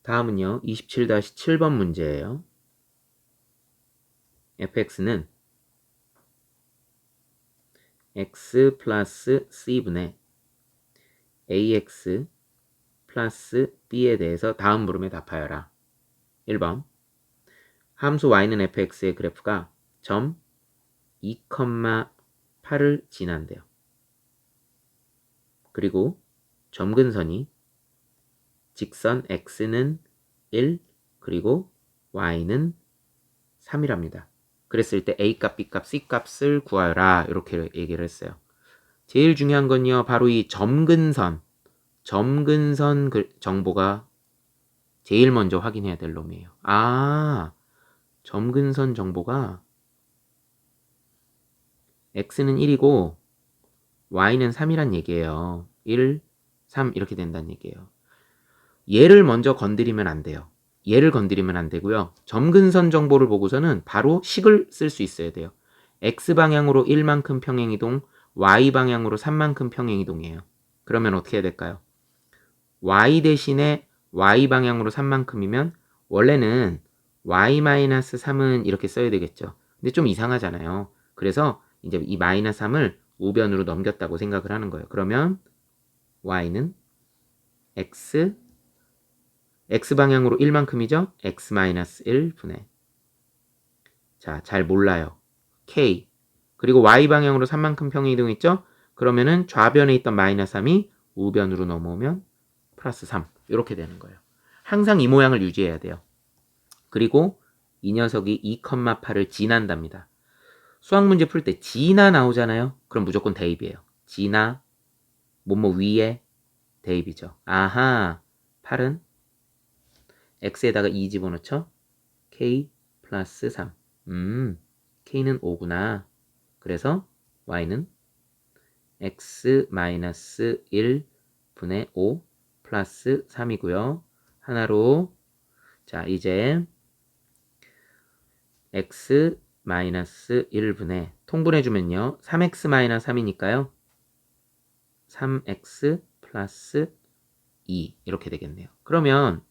다음은요. 27-7번 문제예요. fx는 x 플러스 c분의 ax 플러스 b에 대해서 다음 물음에 답하여라. 1번 함수 y는 fx의 그래프가 점 2,8을 지난대요. 그리고 점근선이 직선 x는 1 그리고 y는 3이랍니다. 그랬을 때 a값, b값, c값을 구하여라 이렇게 얘기를 했어요. 제일 중요한 건요. 바로 이 점근선 정보가 제일 먼저 확인해야 될 놈이에요. 점근선 정보가 x는 1이고 y는 3이란 얘기예요. 1, 3 이렇게 된다는 얘기예요. 얘를 먼저 건드리면 안 돼요. 얘를 건드리면 안 되고요. 점근선 정보를 보고서는 바로 식을 쓸 수 있어야 돼요. x방향으로 1만큼 평행이동, y방향으로 3만큼 평행이동이에요. 그러면 어떻게 해야 될까요? y 대신에 y방향으로 3만큼이면 원래는 y-3은 이렇게 써야 되겠죠. 근데 좀 이상하잖아요. 그래서 이제 이 마이너스 3을 우변으로 넘겼다고 생각을 하는 거예요. 그러면 y는 x방향으로 1만큼이죠? x-1분의 자, 잘 몰라요. k 그리고 y방향으로 3만큼 평행이동했죠? 그러면은 좌변에 있던 마이너스 3이 우변으로 넘어오면 플러스 3 이렇게 되는 거예요. 항상 이 모양을 유지해야 돼요. 그리고 이 녀석이 2,8을 지난답니다. 수학 문제 풀 때 지나 나오잖아요. 그럼 무조건 대입이에요. 지나 뭐뭐 위에 대입이죠. 아하 8은 x에다가 2 집어넣죠. k 플러스 3 k는 5구나. 그래서 y는 x-1분의 5 플러스 3이고요. 하나로 자 이제 x-1분의 통분해주면요. 3x-3이니까요. 3x 플러스 2 이렇게 되겠네요. 그러면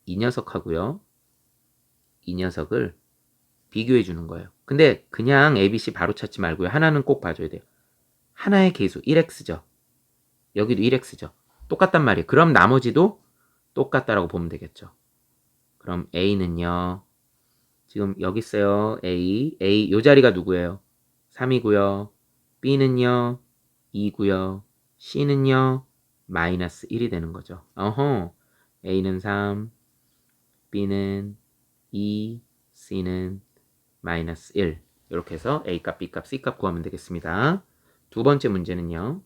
이 녀석하고요. 이 녀석을 비교해 주는 거예요. 근데 그냥 ABC 바로 찾지 말고요. 하나는 꼭 봐줘야 돼요. 하나의 계수 1x죠. 여기도 1x죠. 똑같단 말이에요. 그럼 나머지도 똑같다라고 보면 되겠죠. 그럼 A는요. 지금 여기 있어요. A 요 자리가 누구예요? 3이고요. B는요. 2고요. C는요. 마이너스 1이 되는 거죠. A는 3, B는 2, C는 마이너스 1 이렇게 해서 A값, B값, C값 구하면 되겠습니다. 두 번째 문제는요.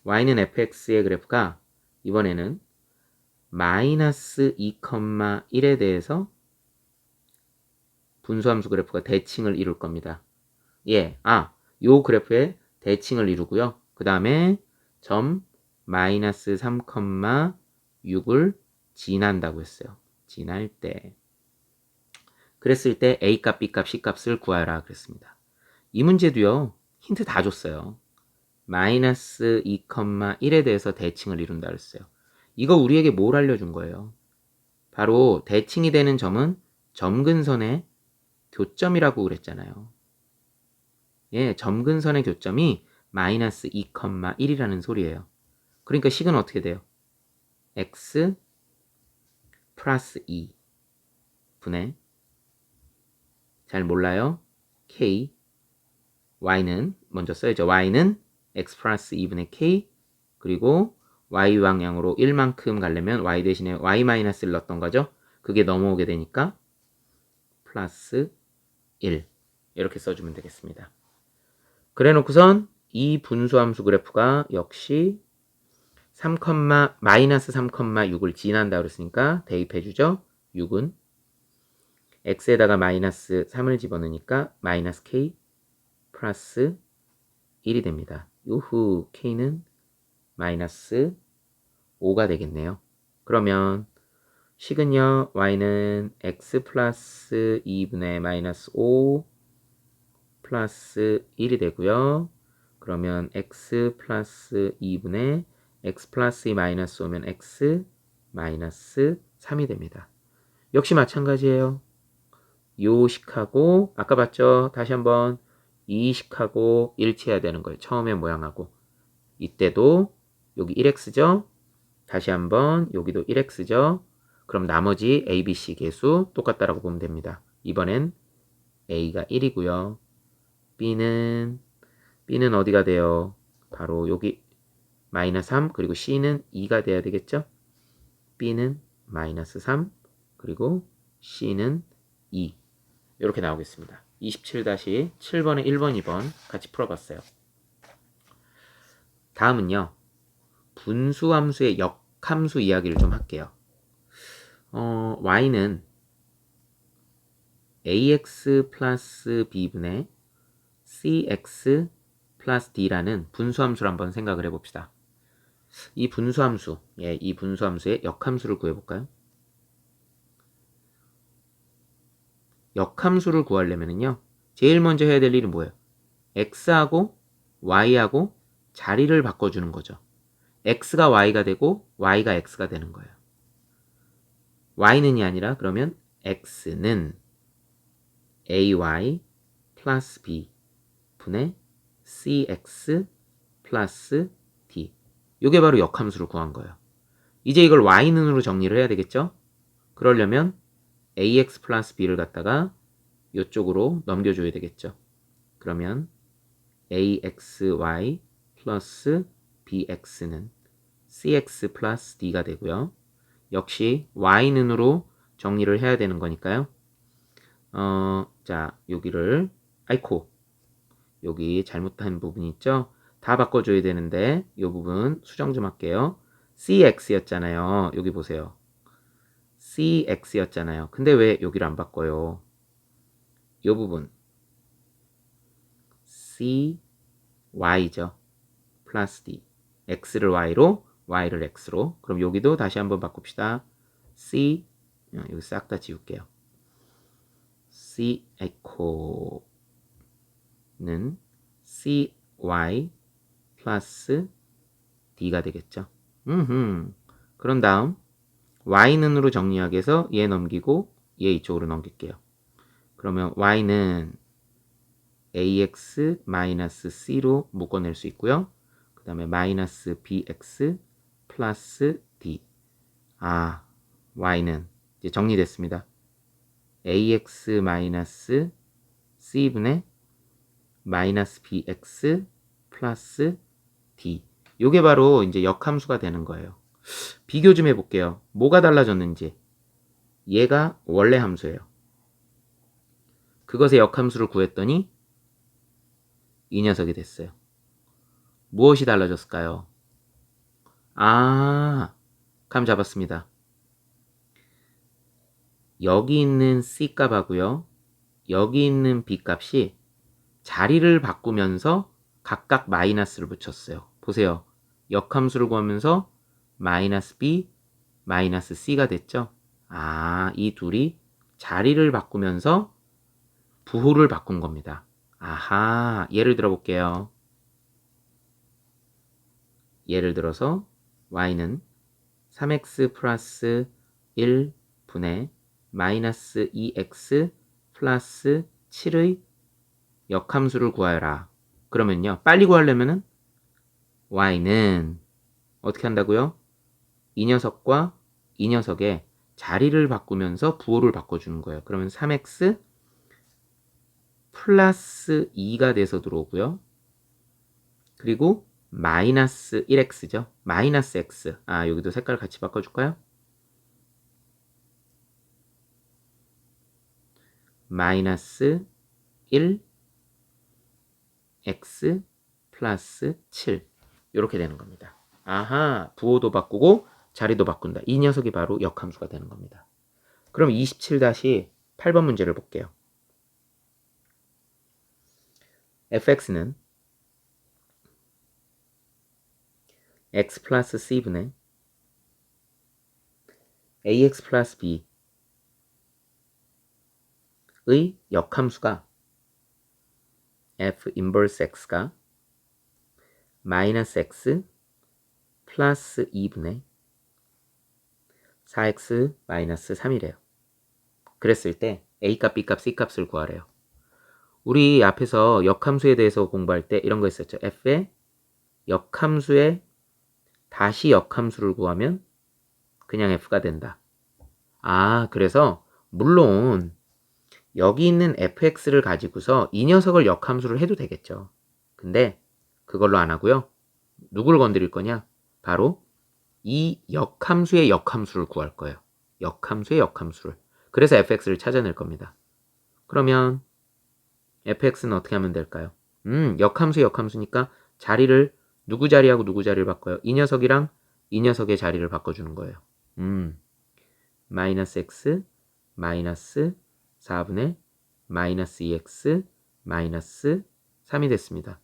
Y는 fx의 그래프가 이번에는 마이너스 2,1에 대해서 분수함수 그래프가 대칭을 이룰 겁니다. 요 그래프의 대칭을 이루고요. 그 다음에 점 마이너스 3,6을 지난다고 했어요. 지날 때. 그랬을 때 A값, B값, C값을 구하라 그랬습니다. 이 문제도요. 힌트 다 줬어요. 마이너스 2,1에 대해서 대칭을 이룬다 그랬어요. 이거 우리에게 뭘 알려준 거예요? 바로 대칭이 되는 점은 점근선의 교점이라고 그랬잖아요. 점근선의 교점이 마이너스 2,1이라는 소리예요. 그러니까 식은 어떻게 돼요? x 플러스 2 분의 잘 몰라요. k y는 먼저 써야죠. y는 x 플러스 2분의 k 그리고 y 방향으로 1만큼 가려면 y 대신에 y 마이너스를 넣었던 거죠. 그게 넘어오게 되니까 플러스 1 이렇게 써주면 되겠습니다. 그래 놓고선 이 분수함수 그래프가 역시 마이너스 3,6을 지난다 그랬으니까 대입해주죠. 6은 x에다가 마이너스 3을 집어넣으니까 마이너스 k 플러스 1이 됩니다. 요후 k는 마이너스 5가 되겠네요. 그러면 식은요. y는 x 플러스 2분의 마이너스 5 플러스 1이 되고요. 그러면 x 플러스 2분의 x 플러스 2 마이너스 5면 x 마이너스 3이 됩니다. 역시 마찬가지예요. 요식하고 아까 봤죠? 다시 한번 이식하고 일치해야 되는 거예요. 처음의 모양하고. 이때도 여기 1x죠? 다시 한번 여기도 1x죠? 그럼 나머지 a, b, c 개수 똑같다라고 보면 됩니다. 이번엔 a가 1이고요. b는 어디가 돼요? 바로 여기 마이너스 3 그리고 c는 2가 돼야 되겠죠? b는 마이너스 3 그리고 c는 2 이렇게 나오겠습니다. 27-7번에 1번, 2번 같이 풀어봤어요. 다음은요. 분수함수의 역함수 이야기를 좀 할게요. y는 ax 플러스 b분의 cx 플러스 d라는 분수함수를 한번 생각을 해봅시다. 이 분수함수, 이 분수함수의 역함수를 구해볼까요? 역함수를 구하려면요. 제일 먼저 해야 될 일은 뭐예요? x하고 y하고 자리를 바꿔주는 거죠. x가 y가 되고 y가 x가 되는 거예요. y는이 아니라 그러면 x는 ay 플러스 b 분의 cx 플러스 d. 이게 바로 역함수를 구한 거예요. 이제 이걸 y는으로 정리를 해야 되겠죠? 그러려면 ax 플러스 b를 갖다가 이쪽으로 넘겨줘야 되겠죠. 그러면 axy 플러스 bx는 cx 플러스 d가 되고요. 역시 y는으로 정리를 해야 되는 거니까요. 자, 여기를 아이코 여기 잘못한 부분이 있죠? 다 바꿔줘야 되는데 이 부분 수정 좀 할게요. cx였잖아요. 여기 보세요. cx였잖아요. 근데 왜 여기를 안 바꿔요? 이 부분 cy죠. 플러스 d. x를 y로, y를 x로. 그럼 여기도 다시 한번 바꿉시다. c, 여기 싹 다 지울게요. c echo는 cy 플러스 d가 되겠죠. 그런 다음 y는으로 정리하기 위해서 얘 넘기고 얘 이쪽으로 넘길게요. 그러면 y는 ax-c로 묶어낼 수 있고요. 그 다음에 마이너스 bx 플러스 d. y는 이제 정리됐습니다. ax-c분의 마이너스 bx 플러스 d. 요게 바로 이제 역함수가 되는 거예요. 비교 좀 해볼게요. 뭐가 달라졌는지. 얘가 원래 함수예요. 그것의 역함수를 구했더니 이 녀석이 됐어요. 무엇이 달라졌을까요? 감 잡았습니다. 여기 있는 c 값하고요. 여기 있는 b 값이 자리를 바꾸면서 각각 마이너스를 붙였어요. 보세요. 역함수를 구하면서 마이너스 b, 마이너스 c가 됐죠? 이 둘이 자리를 바꾸면서 부호를 바꾼 겁니다. 예를 들어 볼게요. 예를 들어서 y는 3x 플러스 1분의 마이너스 2x 플러스 7의 역함수를 구하여라. 그러면요. 빨리 구하려면은 y는 어떻게 한다고요? 이 녀석과 이 녀석의 자리를 바꾸면서 부호를 바꿔주는 거예요. 그러면 3x 플러스 2가 돼서 들어오고요. 그리고 마이너스 1x죠. 마이너스 x. 여기도 색깔 같이 바꿔줄까요? 마이너스 1 x 플러스 7 이렇게 되는 겁니다. 부호도 바꾸고 자리도 바꾼다. 이 녀석이 바로 역함수가 되는 겁니다. 그럼 27-8번 문제를 볼게요. fx는 x 플러스 c분의 ax 플러스 b의 역함수가 f 인버스 x가 마이너스 x 플러스 2분의 4x 마이너스 3이래요. 그랬을 때 a값, b값, c값을 구하래요. 우리 앞에서 역함수에 대해서 공부할 때 이런 거 있었죠. f의 역함수에 다시 역함수를 구하면 그냥 f가 된다. 아, 그래서 물론 여기 있는 fx를 가지고서 이 녀석을 역함수를 해도 되겠죠. 근데 그걸로 안 하고요. 누구를 건드릴 거냐? 바로 이 역함수의 역함수를 구할 거예요. 역함수의 역함수를. 그래서 fx를 찾아낼 겁니다. 그러면 fx는 어떻게 하면 될까요? 역함수의 역함수니까 자리를 누구 자리하고 누구 자리를 바꿔요? 이 녀석이랑 이 녀석의 자리를 바꿔주는 거예요. 마이너스 x 마이너스 4분의 마이너스 2x 마이너스 3이 됐습니다.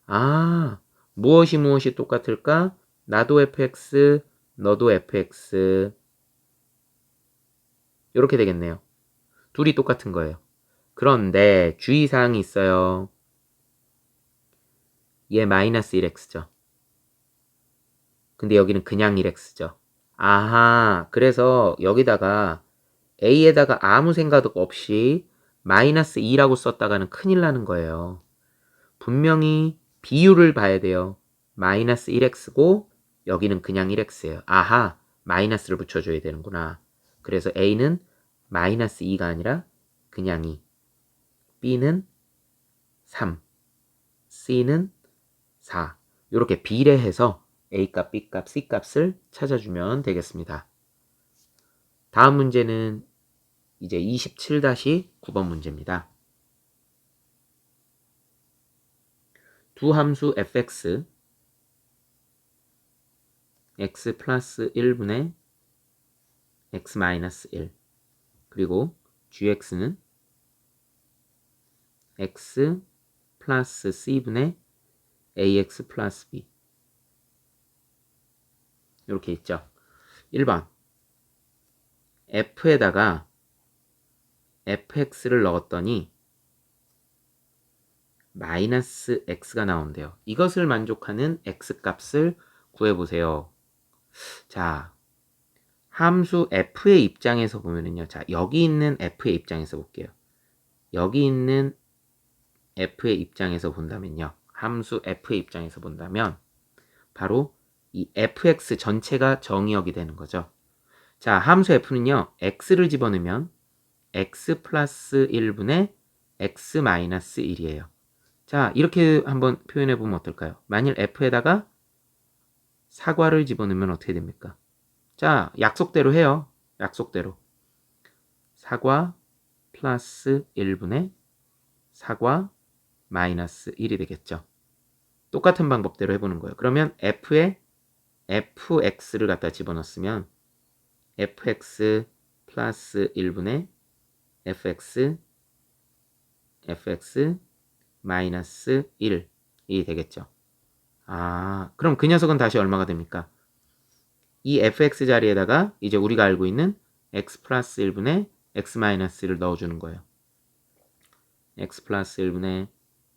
아, 무엇이 똑같을까? 나도 fx, 너도 fx. 이렇게 되겠네요. 둘이 똑같은 거예요. 그런데 주의사항이 있어요. 얘 마이너스 1x죠. 근데 여기는 그냥 1x죠. 아하, 그래서 여기다가 a에다가 아무 생각 없이 마이너스 2라고 썼다가는 큰일 나는 거예요. 분명히 비율을 봐야 돼요. 마이너스 1x고 여기는 그냥 1x예요. 아하, 마이너스를 붙여줘야 되는구나. 그래서 a는 마이너스 2가 아니라 그냥 2. b는 3. c는 4. 이렇게 비례해서 a값, b값, c값을 찾아주면 되겠습니다. 다음 문제는 이제 27-9번 문제입니다. 두 함수 fx x 플러스 1분의 x 마이너스 1 그리고 gx는 x 플러스 c분의 ax 플러스 b 이렇게 있죠. 1번 f에다가 fx를 넣었더니 마이너스 x가 나온대요. 이것을 만족하는 x값을 구해보세요. 자, 함수 f의 입장에서 보면은요. 자, 여기 있는 f의 입장에서 볼게요. 여기 있는 f의 입장에서 본다면요. 함수 f의 입장에서 본다면 바로 이 fx 전체가 정의역이 되는 거죠. 자, 함수 f는요. x를 집어넣으면 x 플러스 1분의 x 마이너스 1이에요. 자, 이렇게 한번 표현해 보면 어떨까요? 만일 f에다가 사과를 집어넣으면 어떻게 됩니까? 자, 약속대로 해요. 약속대로. 사과 플러스 1분의 사과 마이너스 1이 되겠죠. 똑같은 방법대로 해보는 거예요. 그러면 f에 fx를 갖다 집어넣었으면 fx 플러스 1분의 fx 마이너스 1이 되겠죠. 아, 그럼 그 녀석은 다시 얼마가 됩니까? 이 fx 자리에다가 이제 우리가 알고 있는 x 플러스 1분의 x 마이너스 1을 넣어주는 거예요. x 플러스 1분의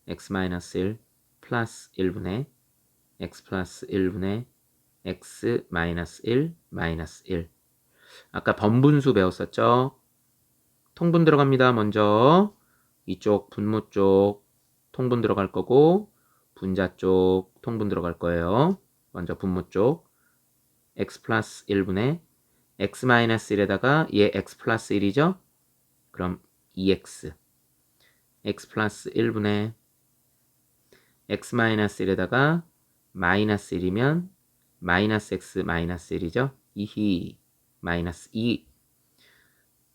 x 마이너스 1 플러스 1분의 x 플러스 1분의 x 마이너스 1 마이너스 1. 아까 번분수 배웠었죠? 통분 들어갑니다. 먼저 이쪽 분모 쪽 통분 들어갈 거고 분자 쪽 통분 들어갈 거예요. 먼저 분모 쪽 x 플러스 1분의 x 마이너스 1에다가 얘 x 플러스 1이죠? 그럼 2x x 플러스 1분의 x 마이너스 1에다가 마이너스 1이면 마이너스 x 마이너스 1이죠? 이히 마이너스 2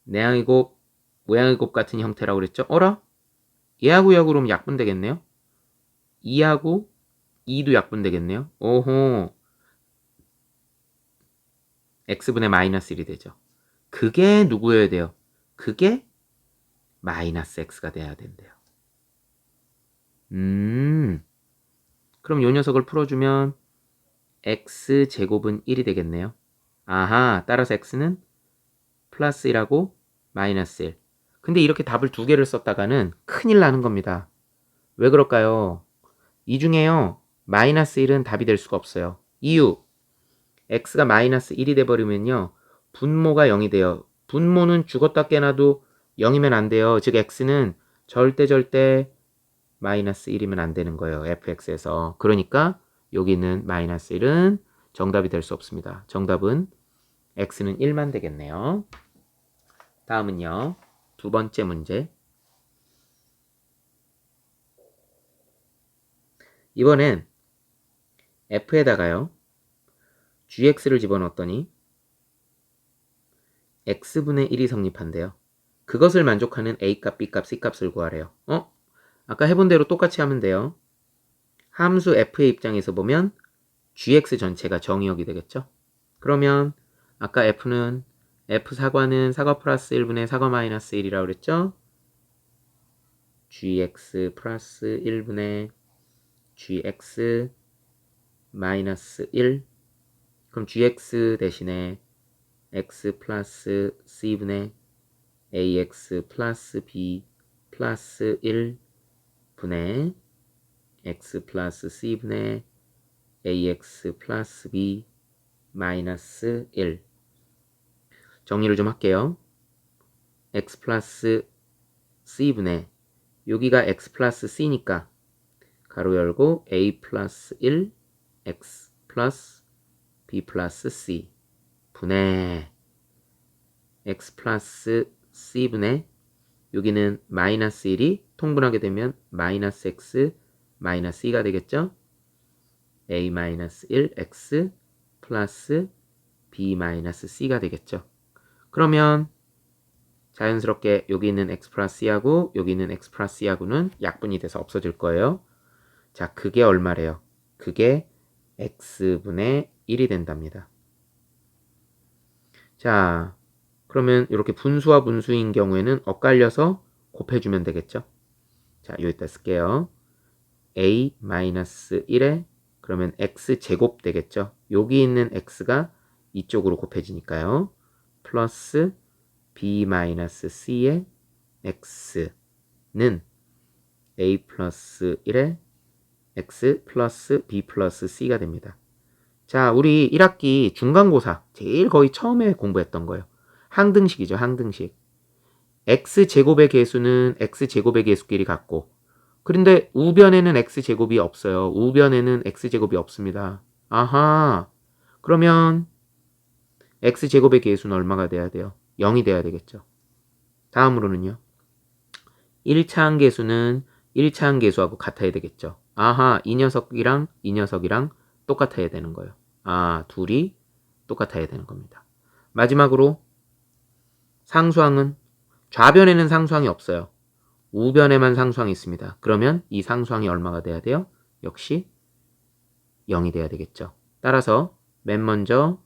내항의 곱 모양의 곱 같은 형태라고 그랬죠? 어라? 얘하고 얘하고 그러면 약분되겠네요? 2하고 2도 약분되겠네요? 오호 x분의 마이너스 1이 되죠. 그게 누구여야 돼요? 그게 마이너스 x가 돼야 된대요. 그럼 요 녀석을 풀어주면 x제곱은 1이 되겠네요. 아하, 따라서 x는 플러스 1하고 마이너스 1. 근데 이렇게 답을 두 개를 썼다가는 큰일 나는 겁니다. 왜 그럴까요? 이 중에요. 마이너스 1은 답이 될 수가 없어요. 이유. x가 마이너스 1이 돼버리면요. 분모가 0이 돼요. 분모는 죽었다 깨나도 0이면 안 돼요. 즉 x는 절대 마이너스 1이면 안 되는 거예요. fx에서. 그러니까 여기는 마이너스 1은 정답이 될 수 없습니다. 정답은 x는 1만 되겠네요. 다음은요. 두 번째 문제. 이번엔 f에다가요. gx를 집어넣었더니 x분의 1이 성립한대요. 그것을 만족하는 a값, b값, c값을 구하래요. 아까 해본 대로 똑같이 하면 돼요. 함수 f의 입장에서 보면 gx 전체가 정의역이 되겠죠. 그러면 아까 f는 f 사과는 사과 플러스 1분의 사과 마이너스 1이라고 그랬죠. gx 플러스 1분의 gx 마이너스 1. 그럼 gx 대신에 x 플러스 c분의 ax 플러스 b 플러스 1 분의 x 플러스 c분의 ax 플러스 b 마이너스 1. 정리를 좀 할게요. x 플러스 c분의 여기가 x 플러스 c니까 가로 열고 a 플러스 1 x 플러스 b 플러스 c 분의 x 플러스 c분의 여기는 마이너스 1이 통분하게 되면 마이너스 x 마이너스 2가 되겠죠. a 마이너스 1 x 플러스 b 마이너스 c가 되겠죠. 그러면 자연스럽게 여기 있는 x 플러스 c하고 여기 있는 x 플러스 c하고는 약분이 돼서 없어질 거예요. 자, 그게 얼마래요? 그게 x분의 1이 된답니다. 자, 그러면 이렇게 분수와 분수인 경우에는 엇갈려서 곱해주면 되겠죠. 자, 여기다 쓸게요. a-1에 그러면 x제곱 되겠죠. 여기 있는 x가 이쪽으로 곱해지니까요. 플러스 b-c의 x는 a 플러스 1에 x 플러스 b 플러스 c가 됩니다. 자, 우리 1학기 중간고사 제일 거의 처음에 공부했던 거예요. 항등식이죠. 항등식. x제곱의 개수는 x제곱의 개수끼리 같고 그런데 우변에는 x제곱이 없어요. 우변에는 x제곱이 없습니다. 아하. 그러면 x제곱의 개수는 얼마가 돼야 돼요? 0이 돼야 되겠죠. 다음으로는요. 1차 항계수는 1차 항계수하고 같아야 되겠죠. 아하. 이 녀석이랑 이 녀석이랑 똑같아야 되는 거예요. 아, 둘이 똑같아야 되는 겁니다. 마지막으로 상수항은 좌변에는 상수항이 없어요. 우변에만 상수항이 있습니다. 그러면 이 상수항이 얼마가 돼야 돼요? 역시 0이 돼야 되겠죠. 따라서 맨 먼저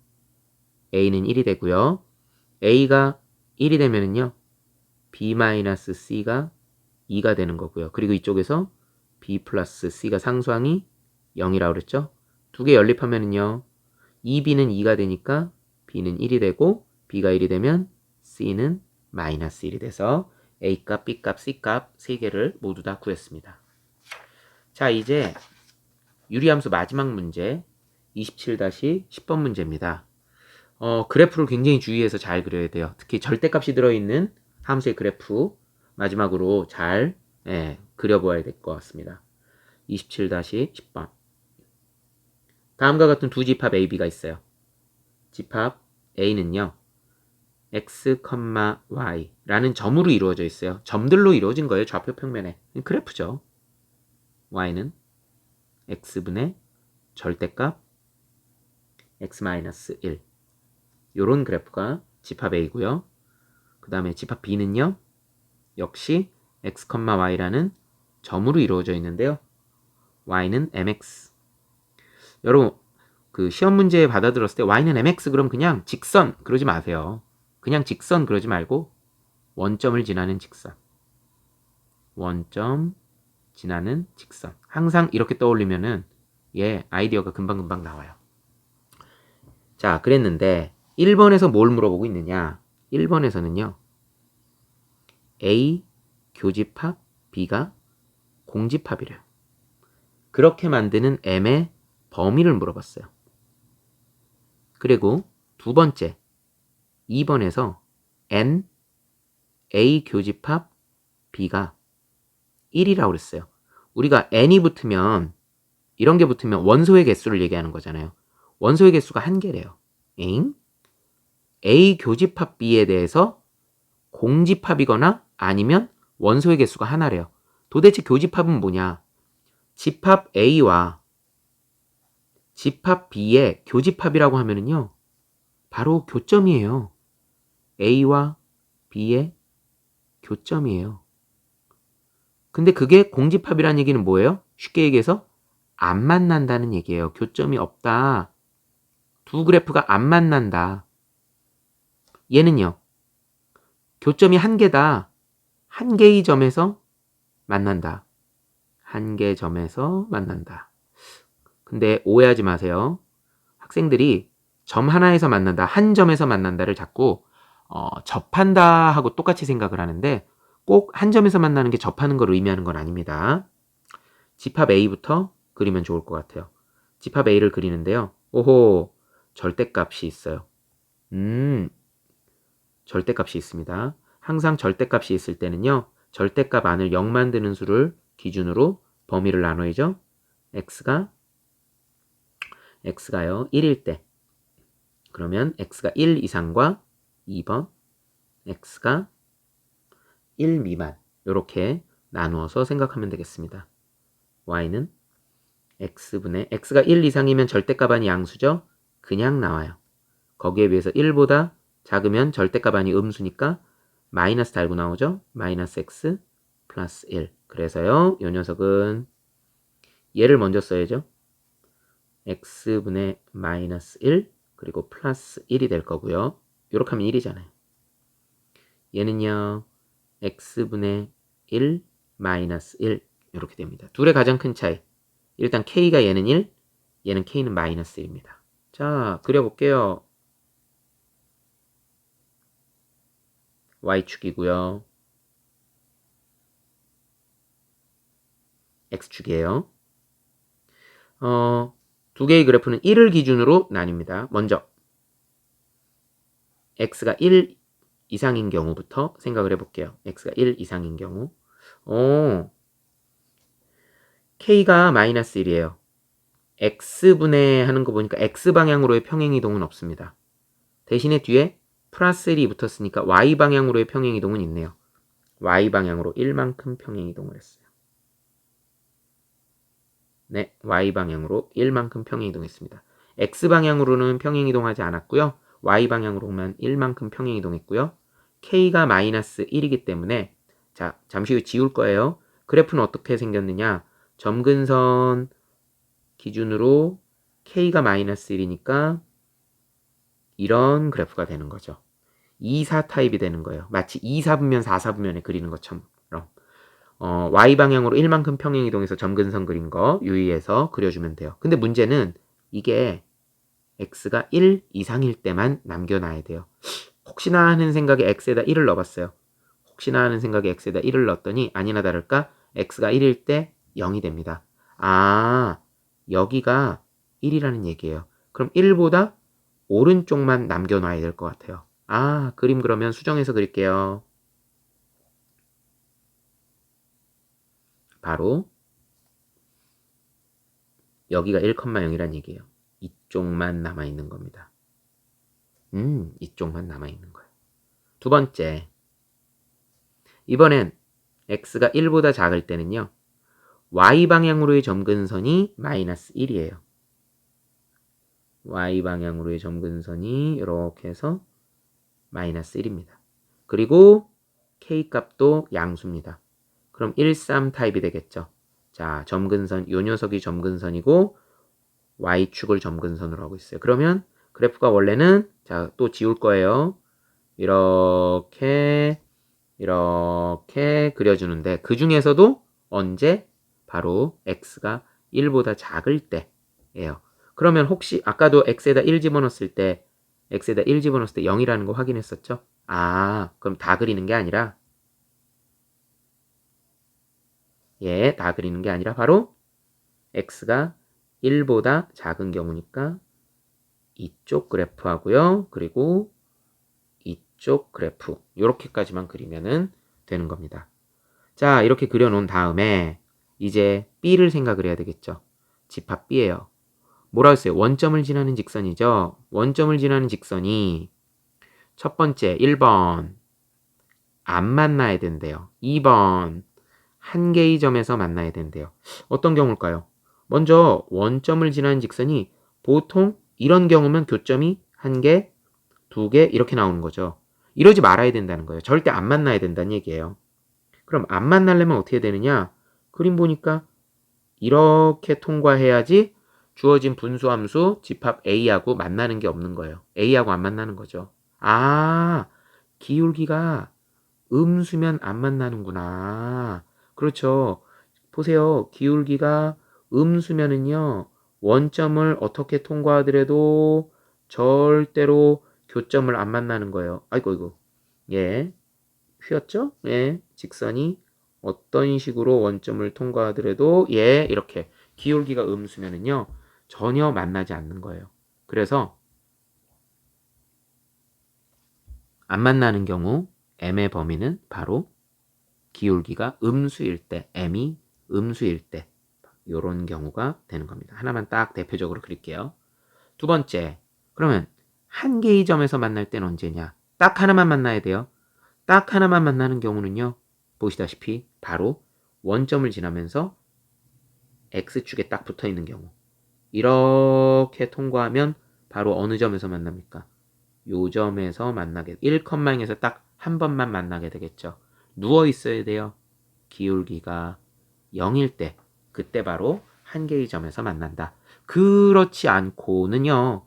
a는 1이 되고요. a가 1이 되면은요. b-c가 2가 되는 거고요. 그리고 이쪽에서 b 플러스 c가 상수항이 0이라고 그랬죠. 두 개 연립하면은요. 2b는 2가 되니까 b는 1이 되고 b가 1이 되면 c는 마이너스 1이 돼서 A값, B값, C값 3개를 모두 다 구했습니다. 자, 이제 유리함수 마지막 문제 27-10번 문제입니다. 그래프를 굉장히 주의해서 잘 그려야 돼요. 특히 절대값이 들어있는 함수의 그래프 마지막으로 잘 그려보아야 될 것 같습니다. 27-10번. 다음과 같은 두 집합 AB가 있어요. 집합 A는요. x, y라는 점으로 이루어져 있어요. 점들로 이루어진 거예요. 좌표 평면에. 그래프죠. y는 x분의 절대값 x-1 요런 그래프가 집합 A고요. 그 다음에 집합 B는요. 역시 x, y라는 점으로 이루어져 있는데요. y는 mx. 여러분 그 시험 문제 받아들었을 때 y는 mx 그럼 그냥 직선 그러지 마세요. 그냥 직선 그러지 말고 원점을 지나는 직선. 원점 지나는 직선. 항상 이렇게 떠올리면은 아이디어가 금방금방 나와요. 자, 그랬는데 1번에서 뭘 물어보고 있느냐? 1번에서는요. A 교집합, B가 공집합이래요. 그렇게 만드는 M의 범위를 물어봤어요. 그리고 두 번째 2번에서 n a 교집합 b가 1이라고 그랬어요. 우리가 n이 붙으면 이런 게 붙으면 원소의 개수를 얘기하는 거잖아요. 원소의 개수가 한 개래요. 에잉? A 교집합 B에 대해서 공집합이거나 아니면 원소의 개수가 하나래요. 도대체 교집합은 뭐냐? 집합 A와 집합 B의 교집합이라고 하면은요, 바로 교점이에요. A와 B의 교점이에요. 근데 그게 공집합이라는 얘기는 뭐예요? 쉽게 얘기해서 안 만난다는 얘기예요. 교점이 없다. 두 그래프가 안 만난다. 얘는요, 교점이 한 개다. 한 개의 점에서 만난다. 한 개 점에서 만난다. 근데 오해하지 마세요. 학생들이 점 하나에서 만난다, 한 점에서 만난다를 자꾸 접한다 하고 똑같이 생각을 하는데 꼭 한 점에서 만나는 게 접하는 걸 의미하는 건 아닙니다. 집합 A부터 그리면 좋을 것 같아요. 집합 A를 그리는데요. 오호, 절대값이 있어요. 절대값이 있습니다. 항상 절대값이 있을 때는요, 절대값 안을 0 만드는 수를 기준으로 범위를 나눠야죠. x가요 1일 때, 그러면 x가 1 이상과 2번, x가 1 미만, 이렇게 나누어서 생각하면 되겠습니다. y는 x가 1 이상이면 절대값 안이 양수죠. 그냥 나와요. 거기에 비해서 1보다 작으면 절대값 안이 음수니까 마이너스 달고 나오죠. 마이너스 x 플러스 1. 그래서요, 이 녀석은 얘를 먼저 써야죠. x분의 마이너스 1 그리고 플러스 1이 될 거고요. 이렇게 하면 1이잖아요. 얘는요, x분의 1 마이너스 1 이렇게 됩니다. 둘의 가장 큰 차이. 일단 k가 얘는 1, 얘는 k는 마이너스 1입니다. 자, 그려볼게요. y축이고요. x축이에요. 두 개의 그래프는 1을 기준으로 나뉩니다. 먼저 x가 1 이상인 경우부터 생각을 해볼게요. x가 1 이상인 경우. k가 마이너스 1이에요. x분의 하는 거 보니까 x방향으로의 평행이동은 없습니다. 대신에 뒤에 플러스 1이 붙었으니까 y방향으로의 평행이동은 있네요. y방향으로 1만큼 평행이동을 했어요. 네, y방향으로 1만큼 평행이동했습니다. x방향으로는 평행이동하지 않았고요. y방향으로만 1만큼 평행이동했고요. k가 마이너스 1이기 때문에 자, 잠시 후 지울 거예요. 그래프는 어떻게 생겼느냐? 점근선 기준으로 k가 마이너스 1이니까 이런 그래프가 되는 거죠. 2, 4 타입이 되는 거예요. 마치 2, 4분면 4, 4분면에 그리는 것처럼. y방향으로 1만큼 평행이동해서 점근선 그린 거 유의해서 그려주면 돼요. 근데 문제는 이게 x가 1 이상일 때만 남겨놔야 돼요. 혹시나 하는 생각에 x에다 1을 넣어봤어요. 혹시나 하는 생각에 x에다 1을 넣었더니 아니나 다를까 x가 1일 때 0이 됩니다. 아, 여기가 1이라는 얘기예요. 그럼 1보다 오른쪽만 남겨놔야 될 것 같아요. 아, 그림 그러면 수정해서 그릴게요. 바로 여기가 1,0이란 얘기예요. 이쪽만 남아있는 겁니다. 이쪽만 남아있는 거예요. 두 번째, 이번엔 x가 1보다 작을 때는요, y방향으로의 점근선이 마이너스 1이에요. y방향으로의 점근선이 이렇게 해서 마이너스 1입니다. 그리고 k값도 양수입니다. 그럼 1, 3 타입이 되겠죠. 자, 점근선, 요 녀석이 점근선이고 y축을 점근선으로 하고 있어요. 그러면 그래프가 원래는 자, 또 지울 거예요. 이렇게 그려주는데 그 중에서도 언제? 바로 x가 1보다 작을 때예요. 그러면 혹시 아까도 x에다 1 집어넣었을 때 0이라는 거 확인했었죠? 아, 그럼 다 그리는 게 아니라 다 그리는 게 아니라 바로 x가 1보다 작은 경우니까 이쪽 그래프하고요. 그리고 이쪽 그래프 이렇게까지만 그리면은 되는 겁니다. 자, 이렇게 그려놓은 다음에 이제 B를 생각을 해야 되겠죠. 집합 B예요. 뭐라 했어요? 원점을 지나는 직선이죠. 원점을 지나는 직선이 첫 번째 1번 안 만나야 된대요. 2번 한 개의 점에서 만나야 된대요. 어떤 경우일까요? 먼저 원점을 지나는 직선이 보통 이런 경우면 교점이 한 개, 두 개 이렇게 나오는 거죠. 이러지 말아야 된다는 거예요. 절대 안 만나야 된다는 얘기예요. 그럼 안 만나려면 어떻게 되느냐? 그림 보니까 이렇게 통과해야지 주어진 분수함수 집합 A하고 만나는 게 없는 거예요. A하고 안 만나는 거죠. 아, 기울기가 음수면 안 만나는구나. 그렇죠. 보세요. 기울기가 음수면은요, 원점을 어떻게 통과하더라도 절대로 교점을 안 만나는 거예요. 아이고. 예. 휘었죠? 예. 직선이 어떤 식으로 원점을 통과하더라도 예. 이렇게 기울기가 음수면은요, 전혀 만나지 않는 거예요. 그래서 안 만나는 경우 m의 범위는 바로 기울기가 음수일 때, m이 음수일 때 이런 경우가 되는 겁니다. 하나만 딱 대표적으로 그릴게요. 두 번째, 그러면 한 개의 점에서 만날 때는 언제냐? 딱 하나만 만나야 돼요. 딱 하나만 만나는 경우는요. 보시다시피 바로 원점을 지나면서 x축에 딱 붙어 있는 경우. 이렇게 통과하면 바로 어느 점에서 만납니까? 요 점에서 만나게 1,0에서 딱 한 번만 만나게 되겠죠. 누워 있어야 돼요. 기울기가 0일 때 그때 바로 한 개의 점에서 만난다. 그렇지 않고는요.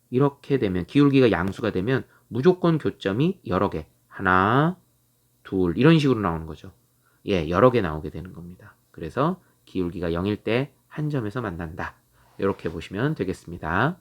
이렇게 되면 기울기가 양수가 되면 무조건 교점이 여러 개. 하나, 둘 이런 식으로 나오는 거죠. 예, 여러 개 나오게 되는 겁니다. 그래서 기울기가 0일 때 한 점에서 만난다. 이렇게 보시면 되겠습니다.